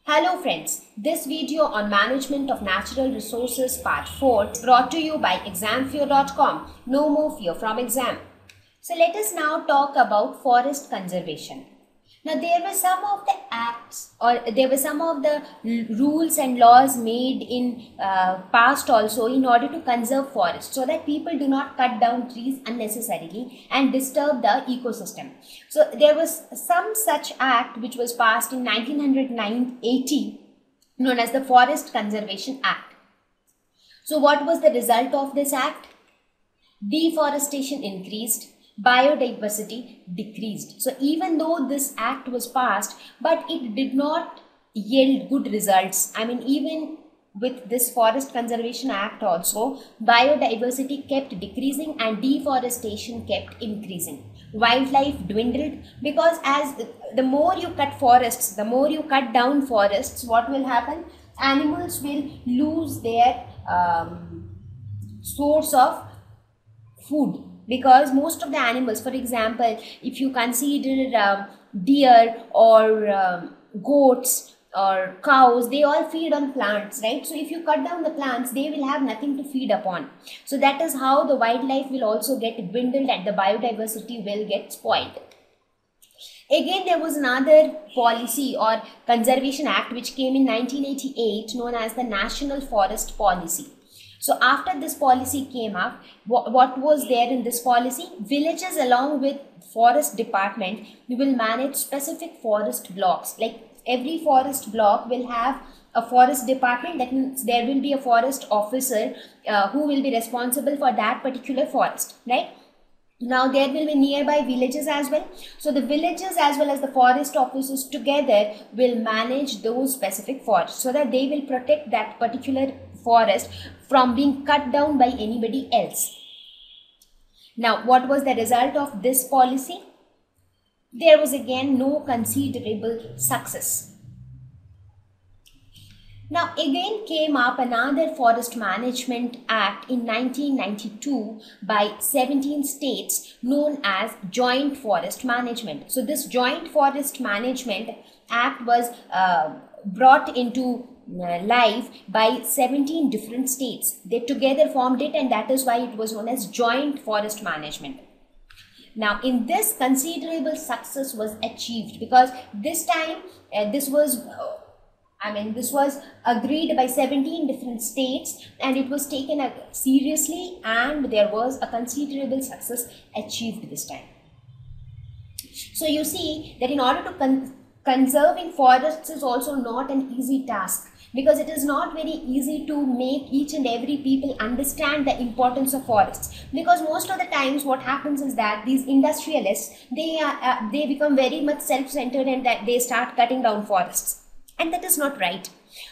Hello friends, this video on management of natural resources part 4 brought to you by examfear.com. No more fear from exam. So let us now talk about forest conservation. Now there were some of the acts or there were some of the rules and laws made in past also in order to conserve forests so that people do not cut down trees unnecessarily and disturb the ecosystem. So there was some such act which was passed in 1980 known as the Forest Conservation Act. So what was the result of this act? Deforestation increased, biodiversity decreased. So even though this act was passed, but it did not yield good results. I mean, even with this Forest Conservation Act also, biodiversity kept decreasing and deforestation kept increasing. Wildlife dwindled because as the more you cut forests, the more you cut down forests, what will happen? Animals will lose their source of food, because most of the animals, for example, if you consider deer or goats or cows, they all feed on plants, right? So if you cut down the plants, they will have nothing to feed upon. So that is how the wildlife will also get dwindled and the biodiversity will get spoiled. Again, there was another policy or conservation act which came in 1988 known as the National Forest Policy. So after this policy came up, what was there in this policy? Villages along with forest department will manage specific forest blocks. Like every forest block will have a forest department. That means there will be a forest officer who will be responsible for that particular forest, right? Now there will be nearby villages as well. So the villages as well as the forest officers together will manage those specific forests so that they will protect that particular forest from being cut down by anybody else. Now what was the result of this policy? There was again no considerable success. Now again came up another Forest Management Act in 1992 by 17 states known as Joint Forest Management. So this Joint Forest Management Act was brought into life by 17 different states. They together formed it, and that is why it was known as Joint Forest Management. Now in this, considerable success was achieved because this time this was agreed by 17 different states and it was taken seriously, and there was a considerable success achieved this time. So you see that in order to conserving forests is also not an easy task, because it is not very easy to make each and every people understand the importance of forests. Because most of the times what happens is that these industrialists, they become very much self-centered and that they start cutting down forests. And that is not right.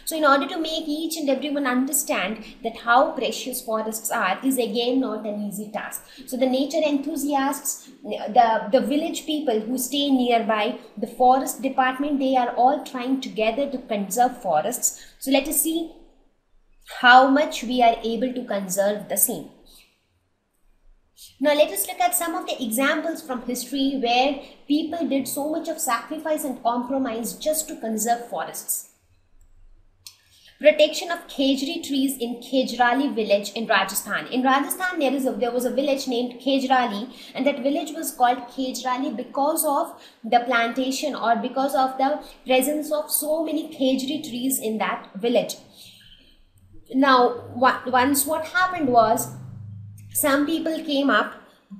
So in order to make each and everyone understand that how precious forests are is again not an easy task. So the nature enthusiasts, the village people who stay nearby, the forest department, they are all trying together to conserve forests. So let us see how much we are able to conserve the same. Now let us look at some of the examples from history where people did so much of sacrifice and compromise just to conserve forests. Protection of khejri trees in Khejrali village in Rajasthan. In Rajasthan there was a village named Khejrali, and that village was called Khejrali because of the plantation or because of the presence of so many khejri trees in that village. Now once what happened was, some people came up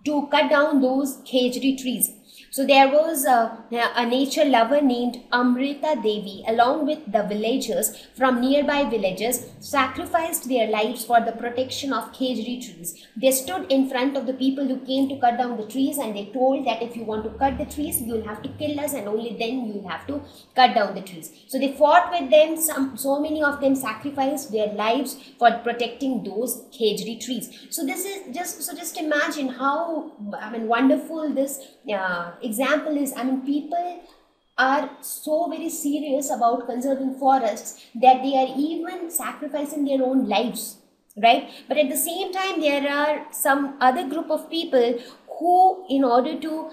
to cut down those khejri trees. So there was a nature lover named Amrita Devi along with the villagers from nearby villages sacrificed their lives for the protection of khejri trees. They stood in front of the people who came to cut down the trees and they told that if you want to cut the trees, you will have to kill us and only then you will have to cut down the trees. So they fought with them. So many of them sacrificed their lives for protecting those khejri trees. So this is just imagine how wonderful this example is. People are so very serious about conserving forests that they are even sacrificing their own lives, right? But at the same time, there are some other group of people who, in order to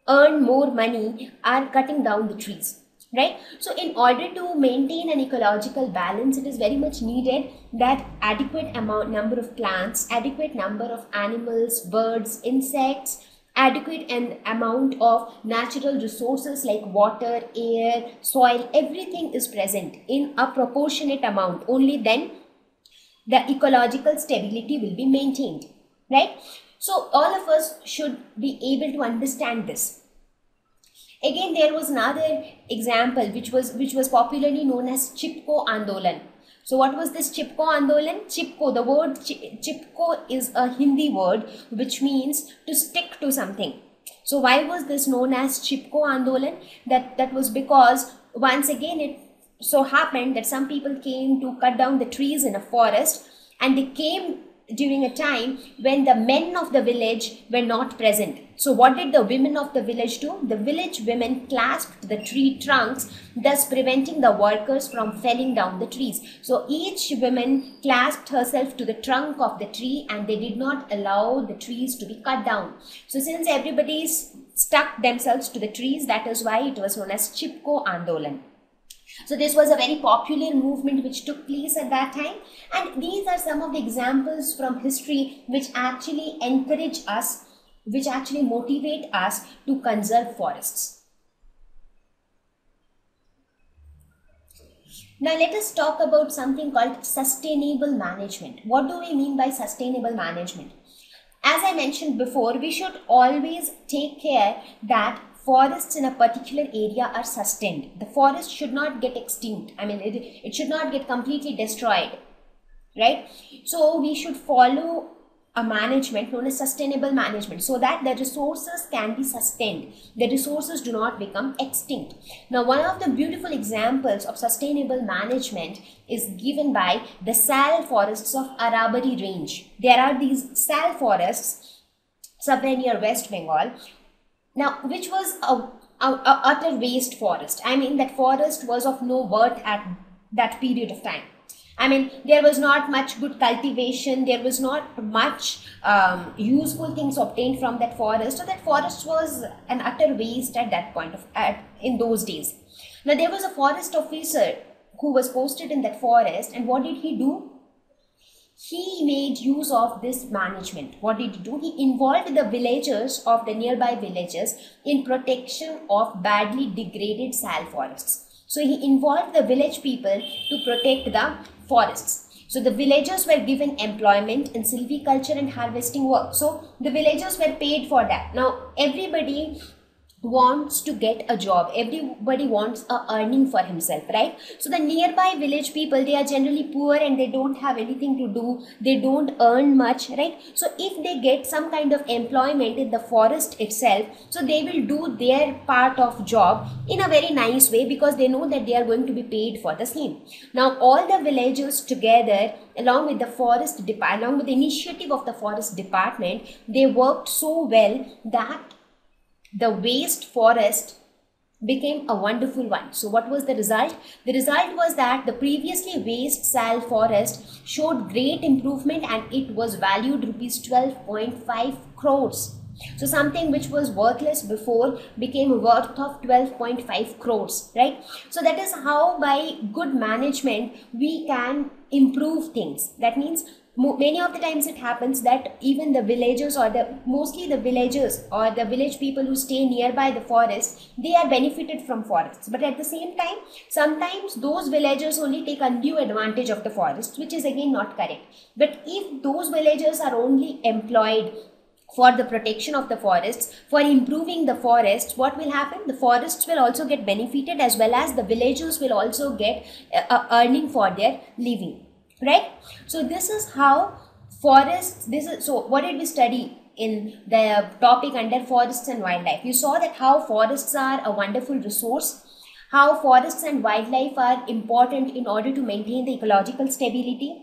earn more money, are cutting down the trees. right? So in order to maintain an ecological balance, it is very much needed that adequate number of plants, adequate number of animals, birds, insects, adequate an amount of natural resources like water, air, soil, everything is present in a proportionate amount. Only then the ecological stability will be maintained, right? So all of us should be able to understand this. Again, there was another example which was popularly known as Chipko Andolan. So what was this Chipko Andolan? Chipko, the word Chipko is a Hindi word which means to stick to something. So why was this known as Chipko Andolan? That was because once again it so happened that some people came to cut down the trees in a forest, and they came during a time when the men of the village were not present. So what did the women of the village do? The village women clasped the tree trunks, thus preventing the workers from felling down the trees. So each woman clasped herself to the trunk of the tree, and they did not allow the trees to be cut down. So since everybody stuck themselves to the trees, that is why it was known as Chipko Andolan. So this was a very popular movement which took place at that time, and these are some of the examples from history which actually encourage us, which actually motivate us to conserve forests. Now let us talk about something called sustainable management. What do we mean by sustainable management? As I mentioned before, we should always take care that forests in a particular area are sustained. The forest should not get extinct. I mean, it should not get completely destroyed, right? So we should follow a management known as sustainable management, so that the resources can be sustained. The resources do not become extinct. Now, one of the beautiful examples of sustainable management is given by the sal forests of Arabari range. There are these sal forests somewhere near West Bengal. Now, which was a utter waste forest. I mean, that forest was of no worth at that period of time. I mean, there was not much good cultivation. There was not much useful things obtained from that forest. So that forest was an utter waste at that point in those days. Now, there was a forest officer who was posted in that forest, and what did he do? He made use of this management. What did he do? He involved the villagers of the nearby villages in protection of badly degraded sal forests. So he involved the village people to protect the forests. So the villagers were given employment in silviculture and harvesting work. So the villagers were paid for that. Now everybody wants to get a job, everybody wants a earning for himself, right? So the nearby village people, they are generally poor and they don't have anything to do, they don't earn much, right? So if they get some kind of employment in the forest itself, so they will do their part of job in a very nice way, because they know that they are going to be paid for the same. Now all the villagers together, along with the forest department, along with the initiative of the forest department, they worked so well that the waste forest became a wonderful one. So what was the result? The result was that the previously waste sal forest showed great improvement, and it was valued rupees 12.5 crores. So something which was worthless before became worth of 12.5 crores, right? So that is how by good management we can improve things. That means many of the times it happens that even the villagers, or mostly the villagers or the village people who stay nearby the forest, they are benefited from forests. But at the same time, sometimes those villagers only take undue advantage of the forest, which is again not correct. But if those villagers are only employed for the protection of the forests, for improving the forests, what will happen? The forests will also get benefited, as well as the villagers will also get earning for their living. Right? So this is how forests, so what did we study in the topic under forests and wildlife? You saw that how forests are a wonderful resource, how forests and wildlife are important in order to maintain the ecological stability.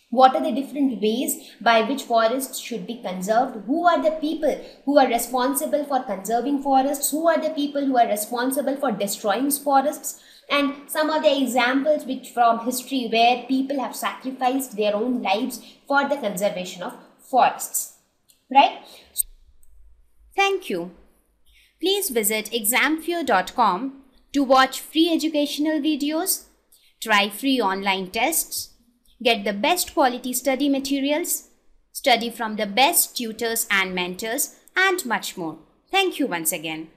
What are the different ways by which forests should be conserved? Who are the people who are responsible for conserving forests? Who are the people who are responsible for destroying forests? And some of the examples which from history where people have sacrificed their own lives for the conservation of forests. Right? Thank you. Please visit examfear.com to watch free educational videos, try free online tests, get the best quality study materials, study from the best tutors and mentors, and much more. Thank you once again.